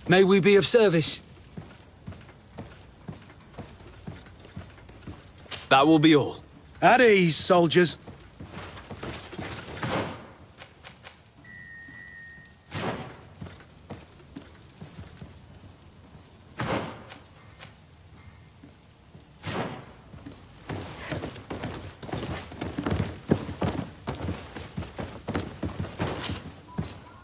May we be of service? That will be all. At ease, soldiers.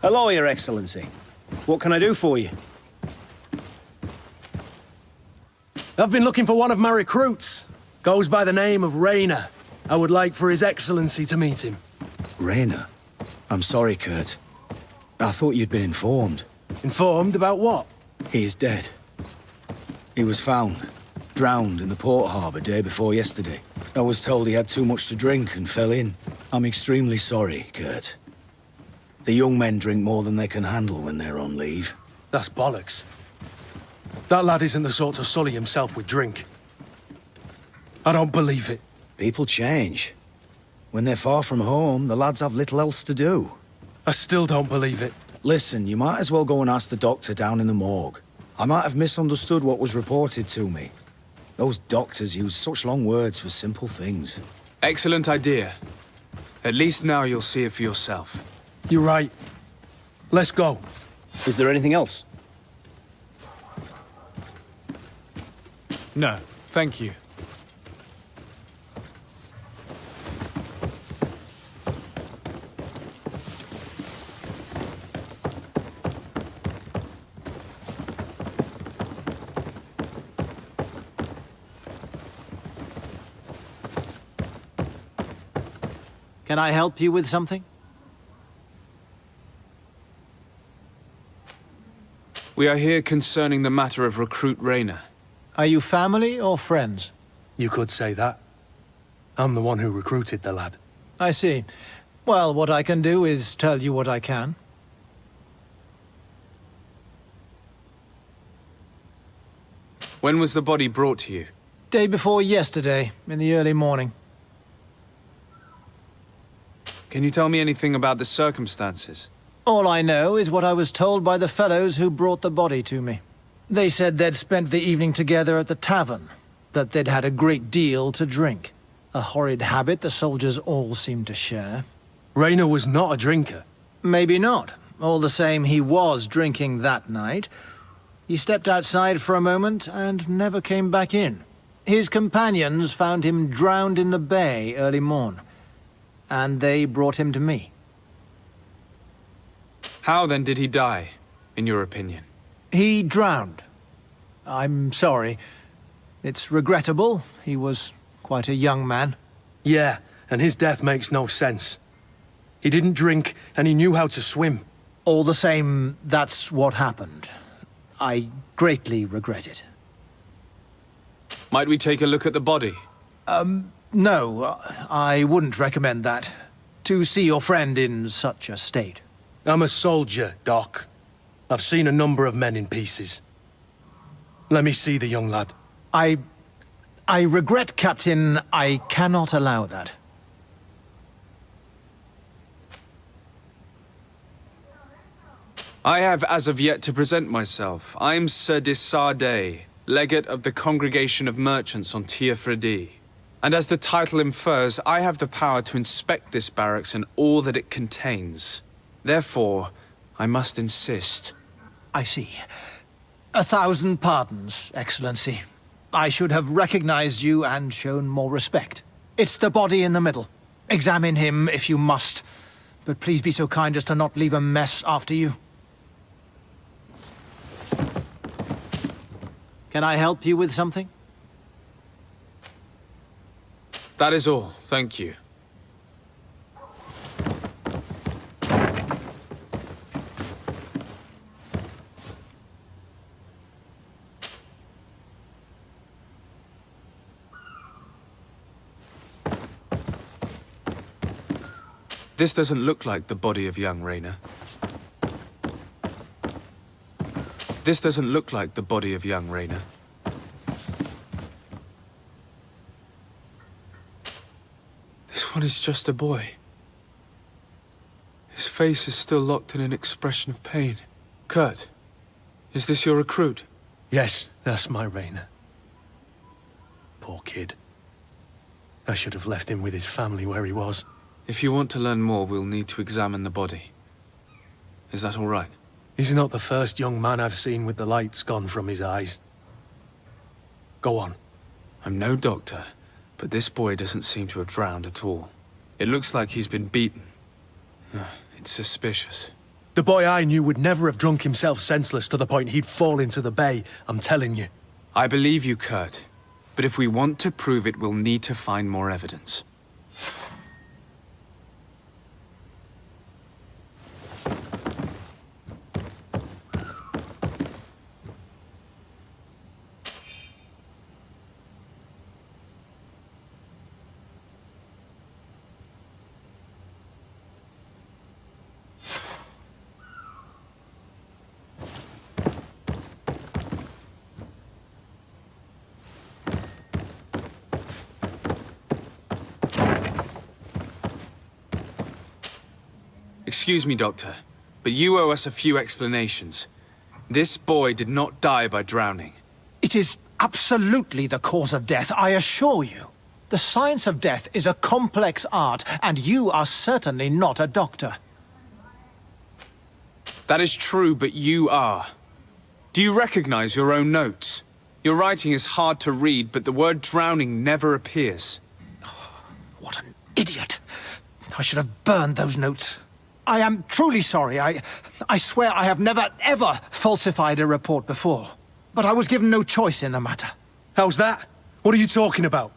Hello, Your Excellency. What can I do for you? I've been looking for one of my recruits. Goes by the name of Rayner. I would like for His Excellency to meet him. Rayner? I'm sorry, Kurt. I thought you'd been informed. Informed about what? He is dead. He was found, drowned in the port harbour day before yesterday. I was told he had too much to drink and fell in. I'm extremely sorry, Kurt. The young men drink more than they can handle when they're on leave. That's bollocks. That lad isn't the sort to sully himself with drink. I don't believe it. People change. When they're far from home, the lads have little else to do. I still don't believe it. Listen, you might as well go and ask the doctor down in the morgue. I might have misunderstood what was reported to me. Those doctors use such long words for simple things. Excellent idea. At least now you'll see it for yourself. You're right. Let's go. Is there anything else? No, thank you. Can I help you with something? We are here concerning the matter of Recruit Rayner. Are you family or friends? You could say that. I'm the one who recruited the lad. I see. Well, what I can do is tell you what I can. When was the body brought to you? Day before yesterday, in the early morning. Can you tell me anything about the circumstances? All I know is what I was told by the fellows who brought the body to me. They said they'd spent the evening together at the tavern, that they'd had a great deal to drink. A horrid habit the soldiers all seemed to share. Rayner was not a drinker. Maybe not. All the same, he was drinking that night. He stepped outside for a moment and never came back in. His companions found him drowned in the bay early morn, and they brought him to me. How then did he die, in your opinion? He drowned. I'm sorry. It's regrettable. He was quite a young man. Yeah, and his death makes no sense. He didn't drink, and he knew how to swim. All the same, that's what happened. I greatly regret it. Might we take a look at the body? No, I wouldn't recommend that. To see your friend in such a state. I'm a soldier, Doc. I've seen a number of men in pieces. Let me see the young lad. I regret, Captain. I cannot allow that. I have as of yet to present myself. I'm Sir Desardet, legate of the Congregation of Merchants on Tiafredi. And as the title infers, I have the power to inspect this barracks and all that it contains. Therefore, I must insist. I see. 1,000 pardons, Excellency. I should have recognized you and shown more respect. It's the body in the middle. Examine him if you must, but please be so kind as to not leave a mess after you. Can I help you with something? That is all, thank you. This doesn't look like the body of young Rayner. This doesn't look like the body of young Rayner. This one is just a boy. His face is still locked in an expression of pain. Kurt, Is this your recruit? Yes, that's my Raina. Poor kid. I should have left him with his family where he was. If you want to learn more, we'll need to examine the body. Is that all right? He's not the first young man I've seen with the lights gone from his eyes. Go on. I'm no doctor, but this boy doesn't seem to have drowned at all. It looks like he's been beaten. It's suspicious. The boy I knew would never have drunk himself senseless to the point he'd fall into the bay, I'm telling you. I believe you, Kurt. But if we want to prove it, we'll need to find more evidence. Excuse me, Doctor, but you owe us a few explanations. This boy did not die by drowning. It is absolutely the cause of death, I assure you. The science of death is a complex art, and you are certainly not a doctor. That is true, but you are. Do you recognize your own notes? Your writing is hard to read, but the word drowning never appears. What an idiot. I should have burned those notes. I am truly sorry. I swear I have never, ever falsified a report before. But I was given no choice in the matter. How's that? What are you talking about?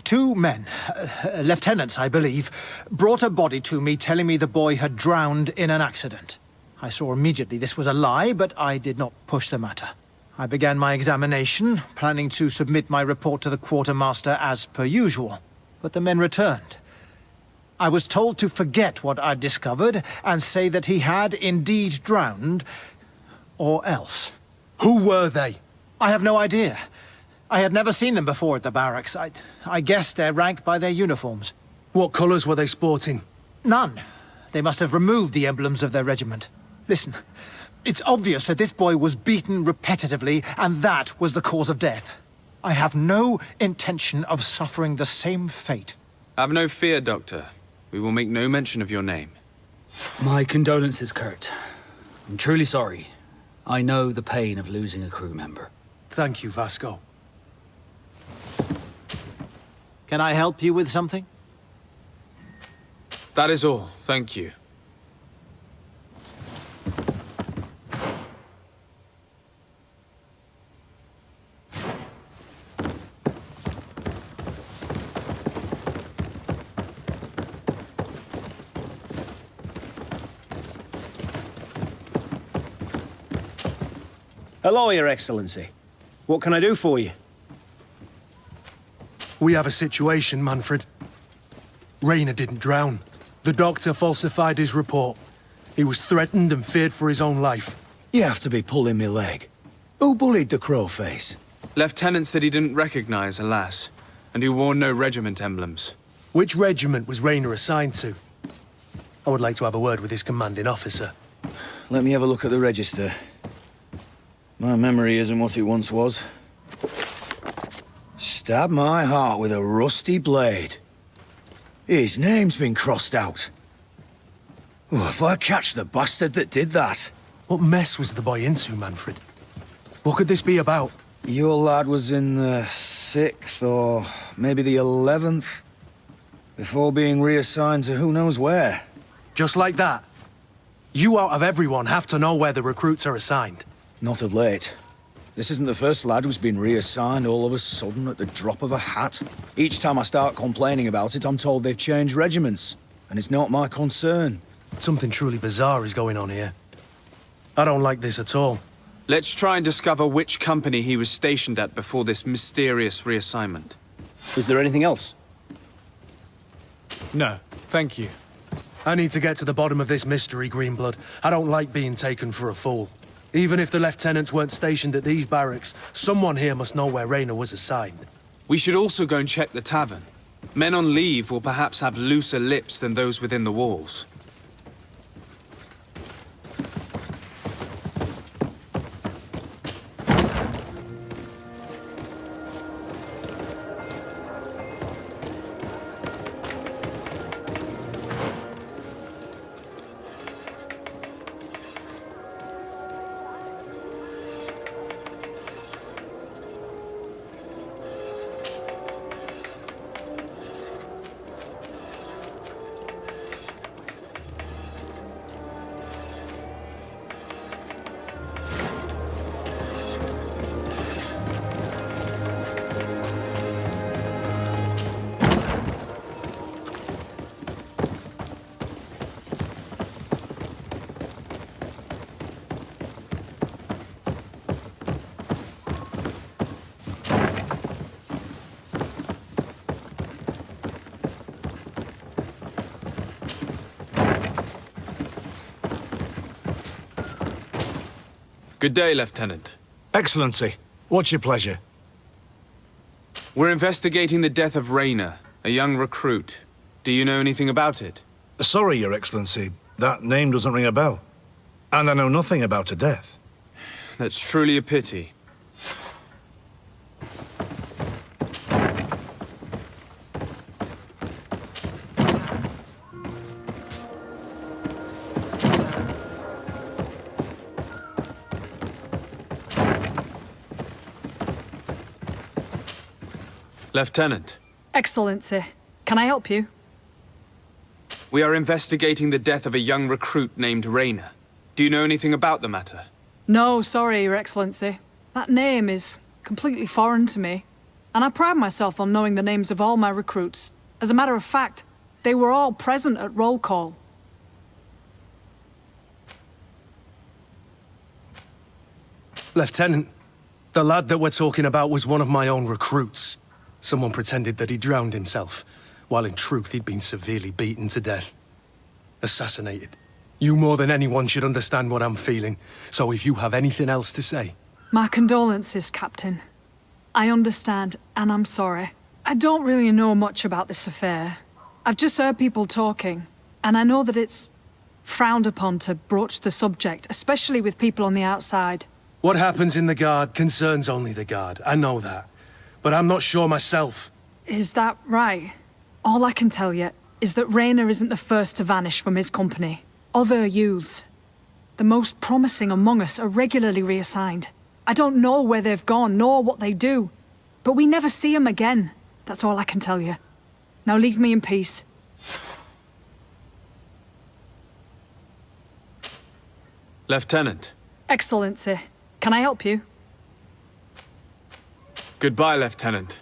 Two men, lieutenants, I believe, brought a body to me telling me the boy had drowned in an accident. I saw immediately this was a lie, but I did not push the matter. I began my examination, planning to submit my report to the quartermaster as per usual. But the men returned. I was told to forget what I'd discovered and say that he had indeed drowned, or else. Who were they? I have no idea. I had never seen them before at the barracks. I guessed their rank by their uniforms. What colours were they sporting? None. They must have removed the emblems of their regiment. Listen, it's obvious that this boy was beaten repetitively, and that was the cause of death. I have no intention of suffering the same fate. Have no fear, Doctor. We will make no mention of your name. My condolences, Kurt. I'm truly sorry. I know the pain of losing a crew member. Thank you, Vasco. Can I help you with something? That is all. Thank you. Hello, Your Excellency. What can I do for you? We have a situation, Manfred. Raina didn't drown. The doctor falsified his report. He was threatened and feared for his own life. You have to be pulling me leg. Who bullied the crowface? Lieutenants that he didn't recognize, alas, and who wore no regiment emblems. Which regiment was Raina assigned to? I would like to have a word with his commanding officer. Let me have a look at the register. My memory isn't what it once was. Stab my heart with a rusty blade. His name's been crossed out. Oh, if I catch the bastard that did that. What mess was the boy into, Manfred? What could this be about? Your lad was in the 6th or maybe the 11th, before being reassigned to who knows where. Just like that? You out of everyone have to know where the recruits are assigned. Not of late. This isn't the first lad who's been reassigned all of a sudden at the drop of a hat. Each time I start complaining about it, I'm told they've changed regiments, and it's not my concern. Something truly bizarre is going on here. I don't like this at all. Let's try and discover which company he was stationed at before this mysterious reassignment. Is there anything else? No, thank you. I need to get to the bottom of this mystery, Greenblood. I don't like being taken for a fool. Even if the lieutenants weren't stationed at these barracks, someone here must know where Raina was assigned. We should also go and check the tavern. Men on leave will perhaps have looser lips than those within the walls. Good day, Lieutenant. Excellency, what's your pleasure? We're investigating the death of Rayner, a young recruit. Do you know anything about it? Sorry, Your Excellency. That name doesn't ring a bell. And I know nothing about her death. That's truly a pity. Lieutenant, Excellency, can I help you? we are investigating the death of a young recruit named Rayner. Do you know anything about the matter? No, sorry, Your Excellency. That name is completely foreign to me. And I pride myself on knowing the names of all my recruits. As a matter of fact, they were all present at roll call. Lieutenant, the lad that we're talking about was one of my own recruits. Someone pretended that he drowned himself, while in truth he'd been severely beaten to death. Assassinated. You more than anyone should understand what I'm feeling, so if you have anything else to say... My condolences, Captain. I understand, and I'm sorry. I don't really know much about this affair. I've just heard people talking, and I know that it's frowned upon to broach the subject, especially with people on the outside. What happens in the Guard concerns only the Guard, I know that. But I'm not sure myself. Is that right? All I can tell you is that Rayner isn't the first to vanish from his company. Other youths, the most promising among us, are regularly reassigned. I don't know where they've gone, nor what they do. But we never see them again. That's all I can tell you. Now leave me in peace. Lieutenant. Excellency, can I help you? Goodbye, Lieutenant.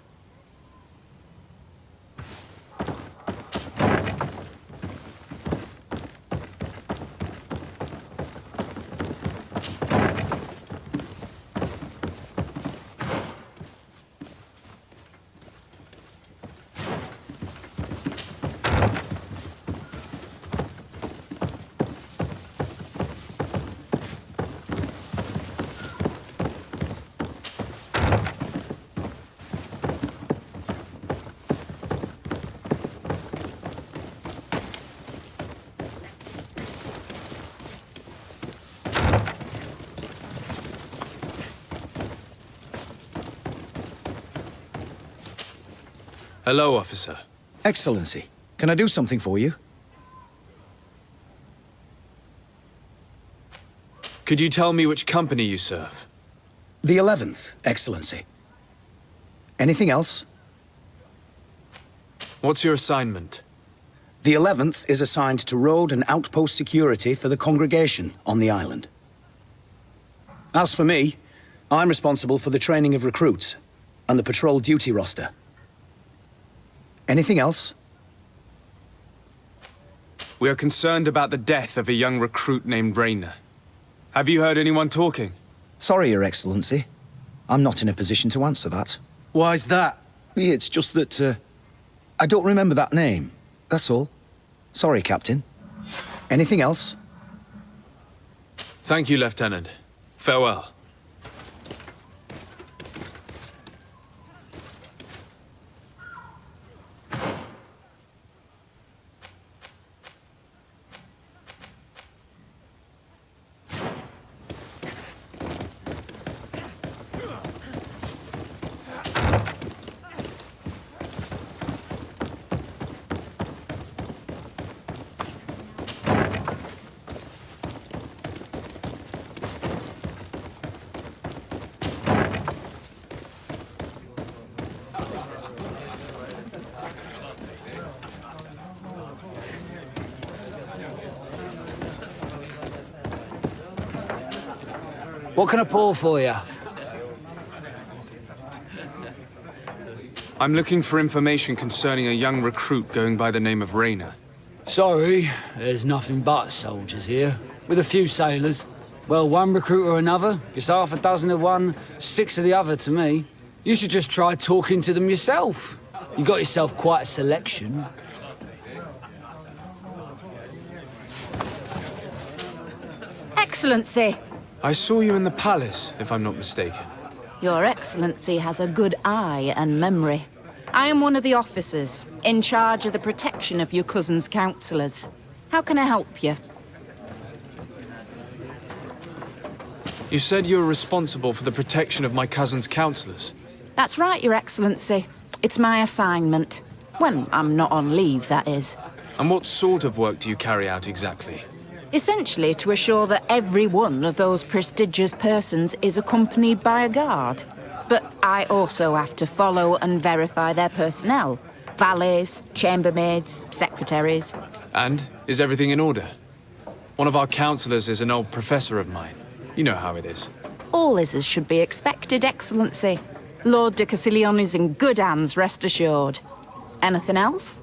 Hello, officer. Excellency, can I do something for you? Could you tell me which company you serve? The 11th, Excellency. Anything else? What's your assignment? The 11th is assigned to road and outpost security for the congregation on the island. As for me, I'm responsible for the training of recruits and the patrol duty roster. Anything else? We are concerned about the death of a young recruit named Rayner. Have you heard anyone talking? Sorry, Your Excellency. I'm not in a position to answer that. Why's that? It's just that, I don't remember that name. That's all. Sorry, Captain. Anything else? Thank you, Lieutenant. Farewell. What can I pour for you? I'm looking for information concerning a young recruit going by the name of Rayner. Sorry, there's nothing but soldiers here, with a few sailors. Well, one recruit or another, it's half a dozen of one, 6 of the other to me. You should just try talking to them yourself. You got yourself quite a selection. Excellency, I saw you in the palace, if I'm not mistaken. Your Excellency has a good eye and memory. I am one of the officers, in charge of the protection of your cousin's councillors. How can I help you? You said you were responsible for the protection of my cousin's councillors. That's right, Your Excellency. It's my assignment. When I'm not on leave, that is. And what sort of work do you carry out exactly? Essentially to assure that every one of those prestigious persons is accompanied by a guard. But I also have to follow and verify their personnel. Valets, chambermaids, secretaries. And is everything in order? One of our councillors is an old professor of mine. You know how it is. All is as should be expected, Excellency. Lord de Castiglione is in good hands, rest assured. Anything else?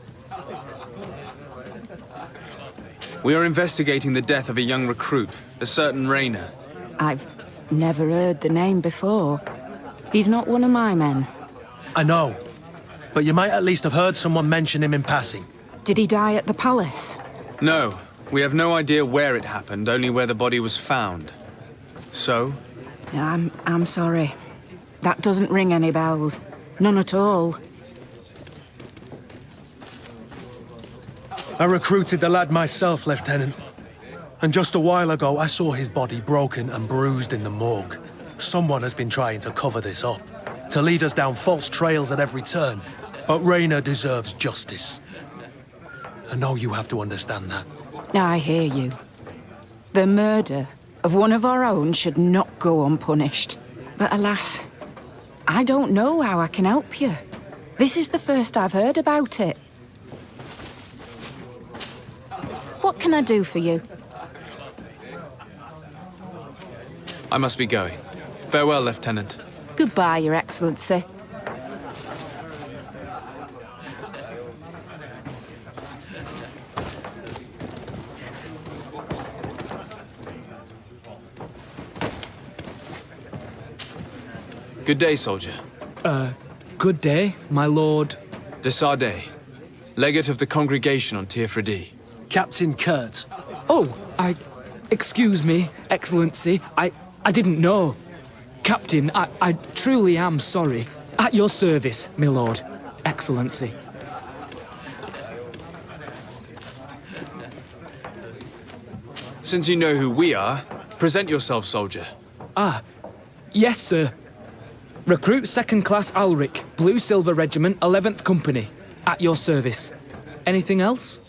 We are investigating the death of a young recruit, a certain Rayner. I've never heard the name before. He's not one of my men. I know. But you might at least have heard someone mention him in passing. Did he die at the palace? No, we have no idea where it happened, only where the body was found. So? I'm sorry. That doesn't ring any bells. None at all. I recruited the lad myself, Lieutenant. And just a while ago, I saw his body broken and bruised in the morgue. Someone has been trying to cover this up, to lead us down false trails at every turn. But Rayner deserves justice. I know you have to understand that. I hear you. The murder of one of our own should not go unpunished. But alas, I don't know how I can help you. This is the first I've heard about it. What can I do for you? I must be going. Farewell, Lieutenant. Goodbye, Your Excellency. Good day, soldier. Good day, my lord. De Sardet, legate of the congregation on Teofredi. Captain Kurt. Oh, excuse me, Excellency. I didn't know. Captain, I truly am sorry. At your service, my lord. Excellency. Since you know who we are, present yourself, soldier. Yes, sir. Recruit 2nd Class Alric, Blue Silver Regiment, 11th Company. At your service. Anything else?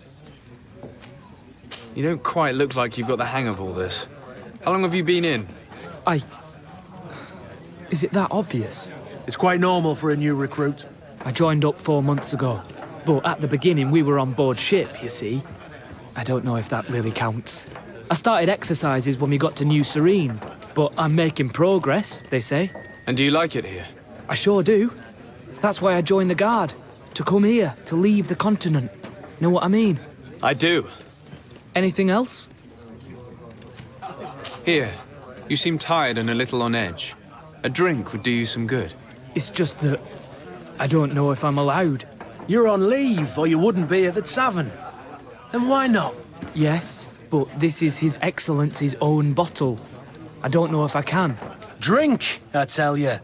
You don't quite look like you've got the hang of all this. How long have you been in? Is it that obvious? It's quite normal for a new recruit. I joined up 4 months ago. But at the beginning, we were on board ship, you see. I don't know if that really counts. I started exercises when we got to New Serene. But I'm making progress, they say. And do you like it here? I sure do. That's why I joined the Guard. To come here, to leave the continent. Know what I mean? I do. Anything else? Here, you seem tired and a little on edge. A drink would do you some good. It's just that I don't know if I'm allowed. You're on leave, or you wouldn't be at the tavern. And why not? Yes, but this is His Excellency's own bottle. I don't know if I can. Drink, I tell you.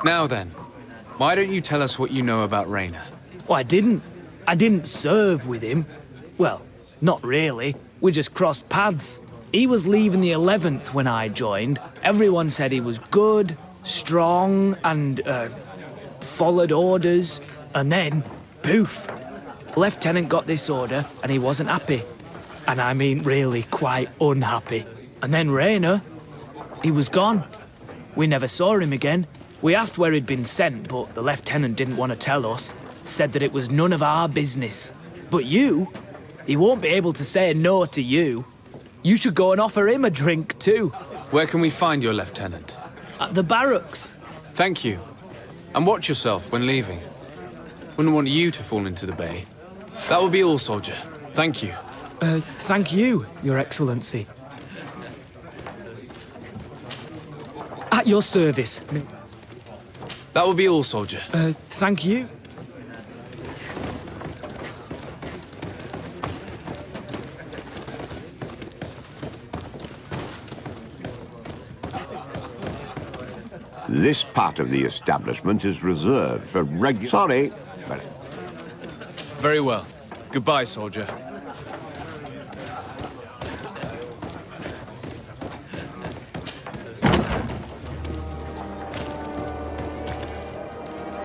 Now then, why don't you tell us what you know about Rayner? Well, I didn't serve with him. Well, not really. We just crossed paths. He was leaving the 11th when I joined. Everyone said he was good, strong, and, followed orders. And then, poof. Lieutenant got this order, and he wasn't happy. And I mean really quite unhappy. And then Rayner, he was gone. We never saw him again. We asked where he'd been sent, but the lieutenant didn't want to tell us. Said that it was none of our business. But you, he won't be able to say no to you. You should go and offer him a drink too. Where can we find your lieutenant? At the barracks. Thank you. And watch yourself when leaving. Wouldn't want you to fall into the bay. That will be all, soldier. Thank you. Thank you, Your Excellency. At your service. That will be all, soldier. Thank you. This part of the establishment is reserved for Sorry, but Very well. Goodbye, soldier.